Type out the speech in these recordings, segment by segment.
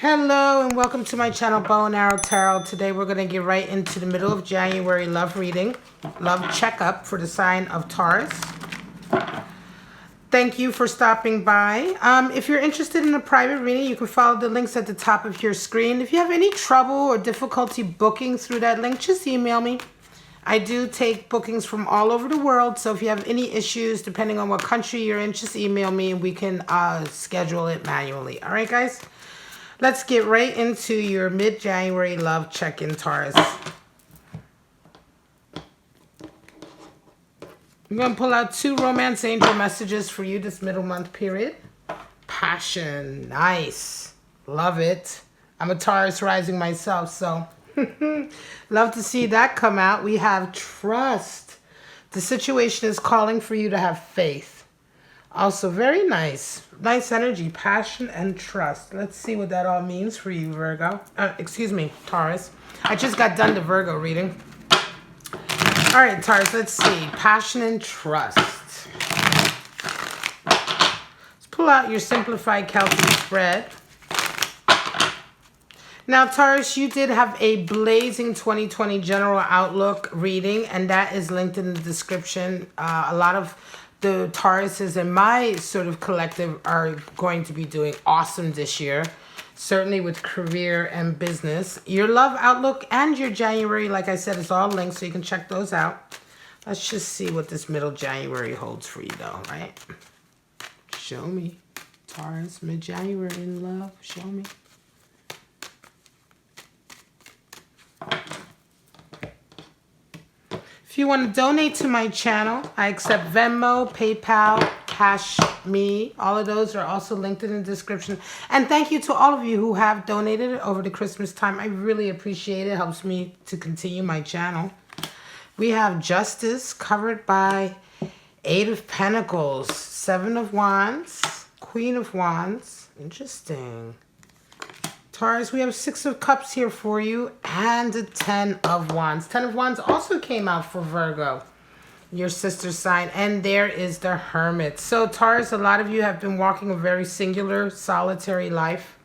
Hello and welcome to my channel, Bow and Arrow Tarot. Today we're going to get right into the middle of January love reading, love checkup for the sign of Taurus. Thank you for stopping by. If you're interested in a private reading, you can follow the links at the top of your screen. If you have any trouble or difficulty booking through that link, just email me. I do take bookings from all over the world, so if you have any issues, depending on what country you're in, just email me and we can schedule it manually. All right, guys? Let's get right into your mid-January love check-in, Taurus. I'm going to pull out 2 romance angel messages for you this middle month period. Passion. Nice. Love it. I'm a Taurus rising myself, so love to see that come out. We have trust. The situation is calling for you to have faith. Also, very nice. Nice energy, passion, and trust. Let's see what that all means for you, Virgo. Excuse me, Taurus. I just got done the Virgo reading. All right, Taurus, let's see. Passion and trust. Let's pull out your simplified Celtic spread. Now, Taurus, you did have a blazing 2020 general outlook reading, and that is linked in the description. A lot of the Tauruses in my sort of collective are going to be doing awesome this year, certainly with career and business. Your love outlook and your January, like I said, is all linked, so you can check those out. Let's just see what this middle January holds for you, though, right? Show me. Taurus, mid-January in love. Show me. If you want to donate to my channel, I accept Venmo, PayPal, Cash Me. All of those are also linked in the description. And thank you to all of you who have donated over the Christmas time. I really appreciate it. It helps me to continue my channel. We have Justice covered by 8 of Pentacles, 7 of Wands, Queen of Wands. Interesting. Taurus, we have 6 of Cups here for you and a 10 of Wands. 10 of Wands also came out for Virgo, your sister sign. And there is the Hermit. So Taurus, a lot of you have been walking a very singular, solitary life.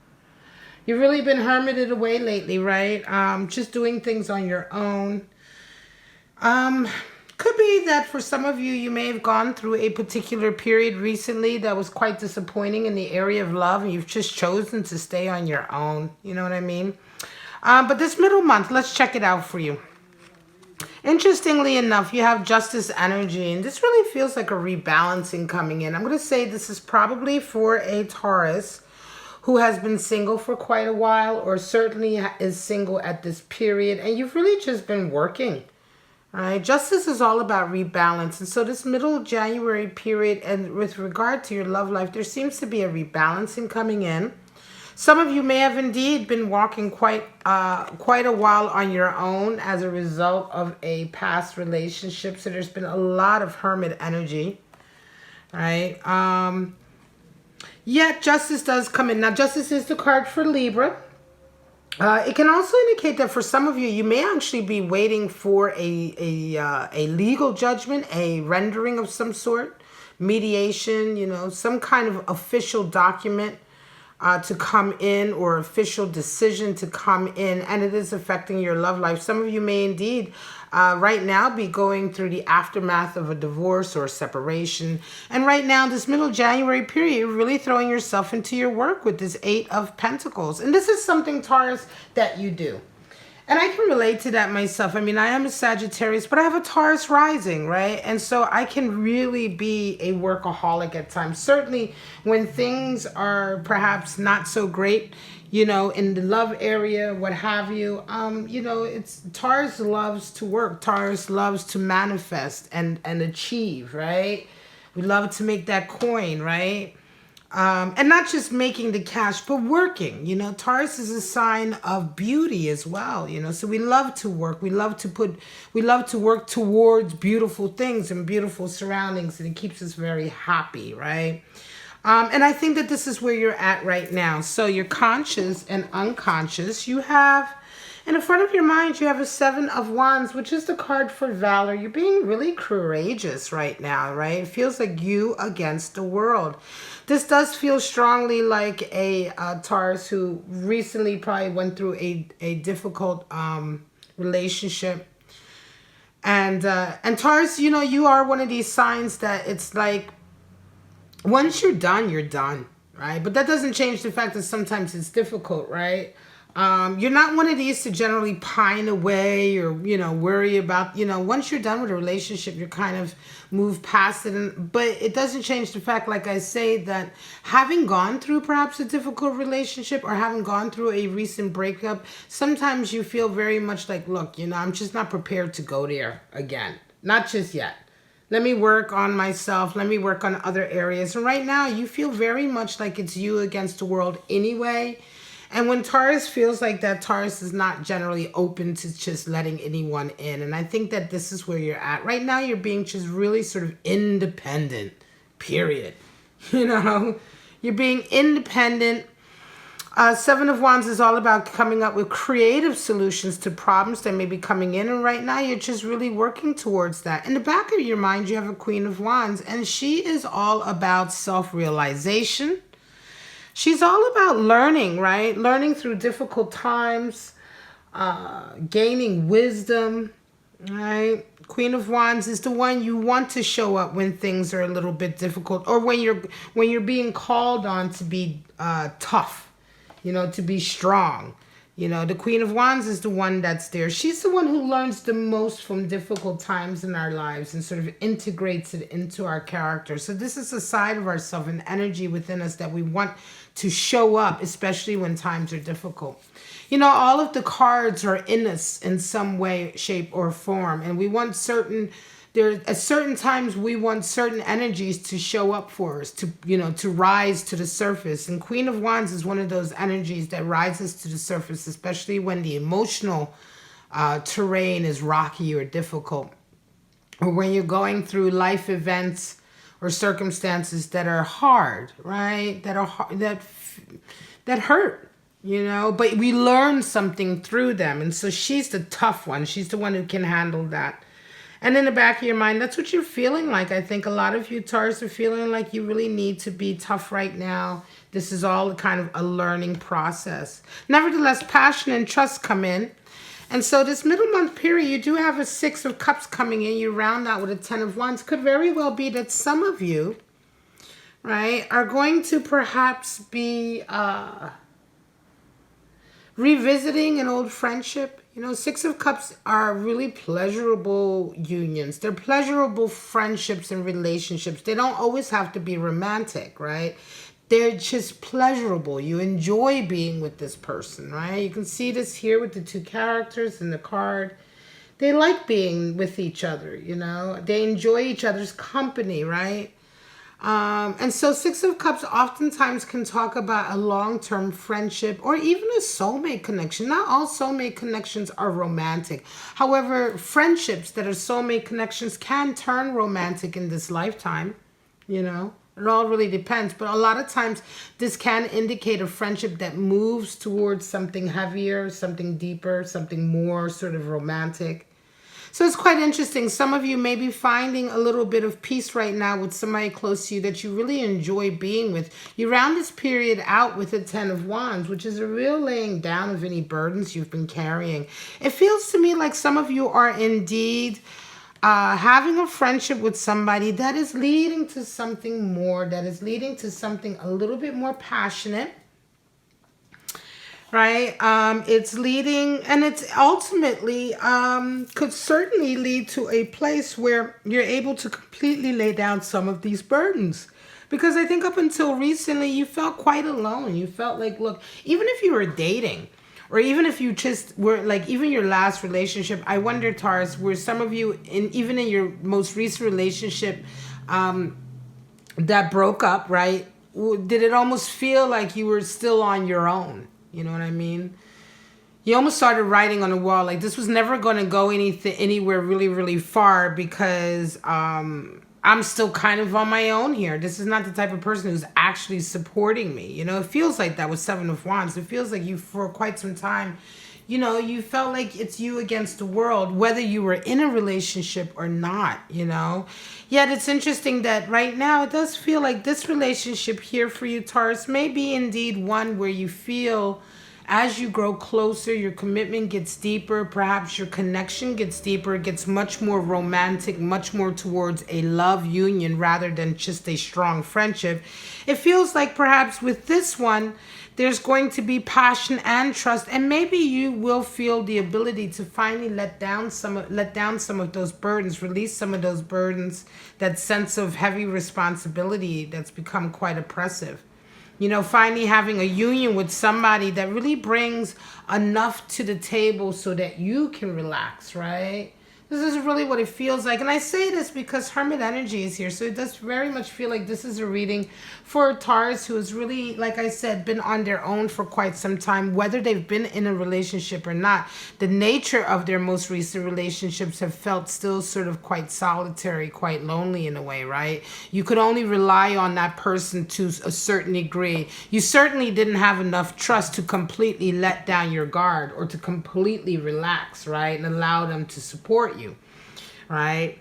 You've really been hermited away lately, right? Just doing things on your own. Could be that for some of you, you may have gone through a particular period recently that was quite disappointing in the area of love, and you've just chosen to stay on your own. You know what I mean? But this middle month, let's check it out for you. Interestingly enough, you have Justice energy, and this really feels like a rebalancing coming in. I'm going to say this is probably for a Taurus who has been single for quite a while, or certainly is single at this period, and you've really just been working. All right, Justice is all about rebalance. And so this middle January period, and with regard to your love life, there seems to be a rebalancing coming in. Some of you may have indeed been walking quite a while on your own as a result of a past relationship. So there's been a lot of Hermit energy. All right. Yet Justice does come in. Now, Justice is the card for Libra. It can also indicate that for some of you, you may actually be waiting for a legal judgment, a rendering of some sort, mediation, you know, some kind of official document to come in, or official decision to come in, and it is affecting your love life. Some of you may indeed right now be going through the aftermath of a divorce or a separation. And right now, this middle January period, you're really throwing yourself into your work with this 8 of Pentacles. And this is something, Taurus, that you do. And I can relate to that myself. I mean, I am a Sagittarius, but I have a Taurus rising, right? And so I can really be a workaholic at times. Certainly when things are perhaps not so great, you know, in the love area, what have you, you know, it's Taurus loves to work. Taurus loves to manifest and achieve, right? We love to make that coin, right? And not just making the cash, but working. You know, Taurus is a sign of beauty as well, you know, so we love to work. We love to work towards beautiful things and beautiful surroundings, and it keeps us very happy, right? And I think that this is where you're at right now. So you're conscious and unconscious. You have In the front of your mind, you have a Seven of Wands, which is the card for valor. You're being really courageous right now, right? It feels like you against the world. This does feel strongly like a Taurus who recently probably went through a difficult relationship. And Taurus, you know, you are one of these signs that it's like, once you're done, right? But that doesn't change the fact that sometimes it's difficult, right? You're not one of these to generally pine away or, you know, worry about, you know, once you're done with a relationship, you're kind of move past it. But it doesn't change the fact, like I say, that having gone through perhaps a difficult relationship or having gone through a recent breakup, sometimes you feel very much like, look, you know, I'm just not prepared to go there again. Not just yet. Let me work on myself. Let me work on other areas. And right now, you feel very much like it's you against the world anyway. And when Taurus feels like that, Taurus is not generally open to just letting anyone in. And I think that this is where you're at. Right now, you're being just really sort of independent, period. You know, you're being independent. Seven of Wands is all about coming up with creative solutions to problems that may be coming in. And right now, you're just really working towards that. In the back of your mind, you have a Queen of Wands. And she is all about self-realization. She's all about learning, right? Learning through difficult times, gaining wisdom, right? Queen of Wands is the one you want to show up when things are a little bit difficult, or when you're being called on to be tough, you know, to be strong. You know, the Queen of Wands is the one that's there. She's the one who learns the most from difficult times in our lives and sort of integrates it into our character. So this is a side of ourselves, an energy within us that we want to show up, especially when times are difficult. You know, all of the cards are in us in some way, shape, or form. And we want at certain times we want certain energies to show up for us, to, you know, to rise to the surface. And Queen of Wands is one of those energies that rises to the surface, especially when the emotional terrain is rocky or difficult, or when you're going through life events or circumstances that are hard, right? That are hard, that hurt, you know, but we learn something through them. And so she's the tough one. She's the one who can handle that. And in the back of your mind, that's what you're feeling like. I think a lot of you Taurus are feeling like you really need to be tough right now. This is all kind of a learning process. Nevertheless, passion and trust come in. And so this middle month period, you do have a Six of Cups coming in. You round out with a Ten of Wands. Could very well be that some of you, right, are going to perhaps be revisiting an old friendship. You know, Six of Cups are really pleasurable unions. They're pleasurable friendships and relationships. They don't always have to be romantic, right? They're just pleasurable. You enjoy being with this person, right? You can see this here with the two characters in the card. They like being with each other, you know. They enjoy each other's company, right? And so Six of Cups oftentimes can talk about a long-term friendship or even a soulmate connection. Not all soulmate connections are romantic. However, friendships that are soulmate connections can turn romantic in this lifetime, you know. It all really depends. But a lot of times this can indicate a friendship that moves towards something heavier, something deeper, something more sort of romantic. So it's quite interesting. Some of you may be finding a little bit of peace right now with somebody close to you that you really enjoy being with. You round this period out with a Ten of Wands, which is a real laying down of any burdens you've been carrying. It feels to me like some of you are indeed having a friendship with somebody that is leading to something more, that is leading to something a little bit more passionate, right? It's leading, and it's ultimately could certainly lead to a place where you're able to completely lay down some of these burdens. Because I think up until recently, you felt quite alone. You felt like, look, even if you were dating, or even if you just were like, even your last relationship, I wonder, Taurus, were some of you, even in your most recent relationship that broke up, right? Did it almost feel like you were still on your own? You know what I mean? You almost started writing on the wall, like this was never going to go anywhere really, really far because I'm still kind of on my own here. This is not the type of person who's actually supporting me. You know, it feels like that with Seven of Wands. It feels like you, for quite some time, you know, you felt like it's you against the world, whether you were in a relationship or not, you know. Yet it's interesting that right now it does feel like this relationship here for you, Taurus, may be indeed one where you feel as you grow closer, your commitment gets deeper, perhaps your connection gets deeper, it gets much more romantic, much more towards a love union rather than just a strong friendship. It feels like perhaps with this one, there's going to be passion and trust, and maybe you will feel the ability to finally let down some of those burdens, release some of those burdens, that sense of heavy responsibility that's become quite oppressive. You know, finally having a union with somebody that really brings enough to the table so that you can relax, right? This is really what it feels like. And I say this because Hermit energy is here. So it does very much feel like this is a reading for Taurus who has really, like I said, been on their own for quite some time, whether they've been in a relationship or not. The nature of their most recent relationships have felt still sort of quite solitary, quite lonely in a way, right? You could only rely on that person to a certain degree. You certainly didn't have enough trust to completely let down your guard or to completely relax, right? And allow them to support you, right?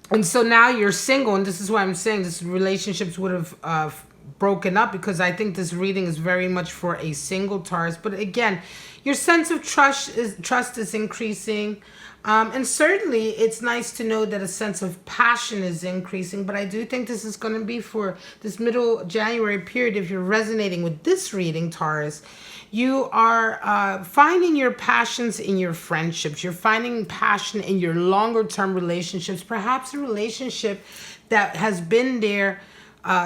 And so now you're single, and this is why I'm saying this relationships would have broken up, because I think this reading is very much for a single Taurus. But again, your sense of trust is increasing. And certainly it's nice to know that a sense of passion is increasing, but I do think this is going to be for this middle January period. If you're resonating with this reading, Taurus, you are finding your passions in your friendships. You're finding passion in your longer term relationships, perhaps a relationship that has been there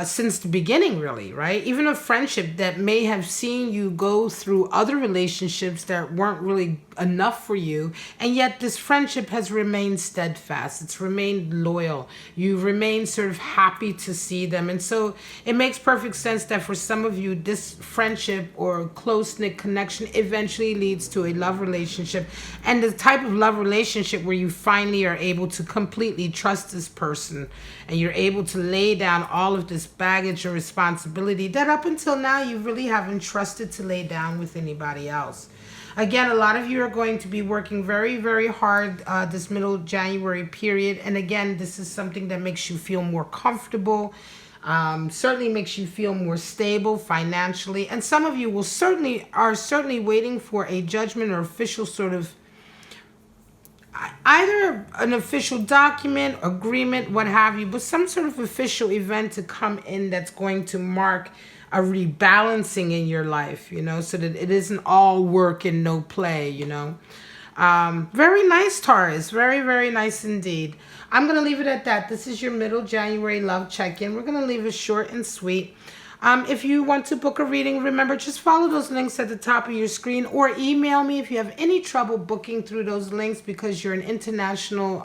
since the beginning, really, right? Even a friendship that may have seen you go through other relationships that weren't really enough for you, and yet this friendship has remained steadfast. It's remained loyal. You've remained sort of happy to see them. And so it makes perfect sense that for some of you, this friendship or close-knit connection eventually leads to a love relationship, and the type of love relationship where you finally are able to completely trust this person, and you're able to lay down all of this baggage or responsibility that up until now you really haven't trusted to lay down with anybody else. Again, a lot of you are going to be working very, very hard this middle January period. And again, this is something that makes you feel more comfortable, certainly makes you feel more stable financially. And some of you will certainly waiting for a judgment or official sort of either an official document, agreement, what have you, but some sort of official event to come in that's going to mark a rebalancing in your life, you know, so that it isn't all work and no play, you know. Very nice, Taurus. Very, very nice indeed. I'm going to leave it at that. This is your middle January love check-in. We're going to leave it short and sweet. If you want to book a reading, remember, just follow those links at the top of your screen, or email me if you have any trouble booking through those links because you're an international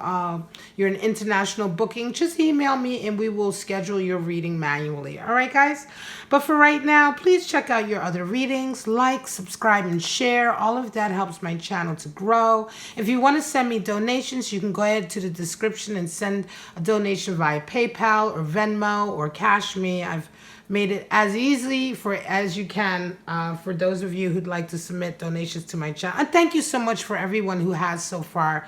booking. Just email me and we will schedule your reading manually. All right, guys? But for right now, please check out your other readings. Like, subscribe, and share. All of that helps my channel to grow. If you want to send me donations, you can go ahead to the description and send a donation via PayPal or Venmo or Cash Me. I've made it as easy as you can for those of you who'd like to submit donations to my channel. And thank you so much for everyone who has so far.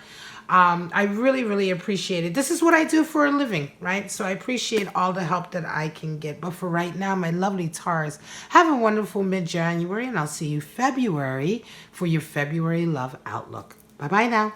I really, really appreciate it. This is what I do for a living, right? So I appreciate all the help that I can get. But for right now, my lovely Taurus, have a wonderful mid-January, and I'll see you February for your February love outlook. Bye-bye now.